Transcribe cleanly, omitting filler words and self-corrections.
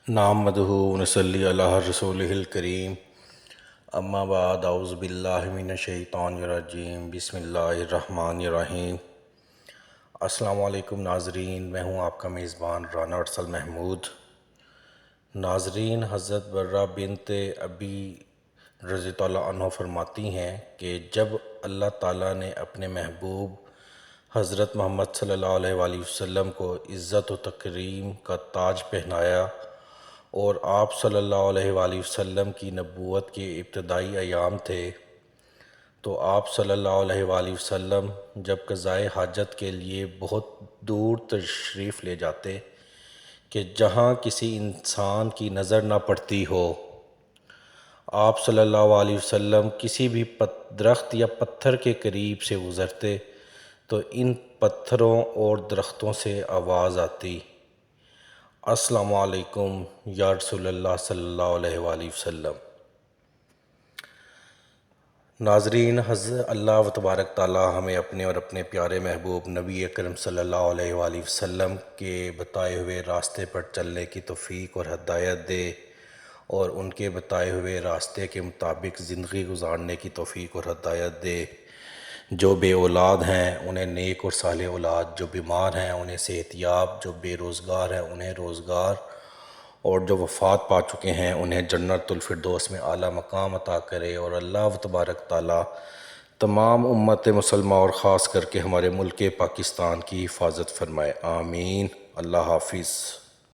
نحمدہ ونصلی علی رسولہ الکریم، اما بعد، اعوذ باللہ من الشیطان الرجیم، بسم اللہ الرحمن الرحیم۔ السلام علیکم ناظرین، میں ہوں آپ کا میزبان رانا ارسل محمود۔ ناظرین، حضرت برہ بنت ابی رضی اللہ عنہ فرماتی ہیں کہ جب اللہ تعالیٰ نے اپنے محبوب حضرت محمد صلی اللہ علیہ وآلہ وسلم کو عزت و تکریم کا تاج پہنایا اور آپ صلی اللہ علیہ وآلہ وسلم کی نبوت کے ابتدائی ایام تھے، تو آپ صلی اللہ علیہ وآلہ وسلم جب قضائے حاجت کے لیے بہت دور تشریف لے جاتے کہ جہاں کسی انسان کی نظر نہ پڑتی ہو، آپ صلی اللہ علیہ وسلم کسی بھی درخت یا پتھر کے قریب سے گزرتے تو ان پتھروں اور درختوں سے آواز آتی، السلام علیکم یا رسول اللہ صلی اللہ علیہ وآلہ وسلم۔ ناظرین، حضرت اللہ تبارک تعالیٰ ہمیں اپنے اور اپنے پیارے محبوب نبی اکرم صلی اللہ علیہ وآلہ وسلم کے بتائے ہوئے راستے پر چلنے کی توفیق اور ہدایت دے، اور ان کے بتائے ہوئے راستے کے مطابق زندگی گزارنے کی توفیق اور ہدایت دے۔ جو بے اولاد ہیں انہیں نیک اور صالح اولاد، جو بیمار ہیں انہیں صحت یاب، جو بے روزگار ہیں انہیں روزگار، اور جو وفات پا چکے ہیں انہیں جنت الفردوس میں اعلیٰ مقام عطا کرے، اور اللہ تبارک تعالیٰ تمام امت مسلمہ اور خاص کر کے ہمارے ملک پاکستان کی حفاظت فرمائے، آمین۔ اللہ حافظ۔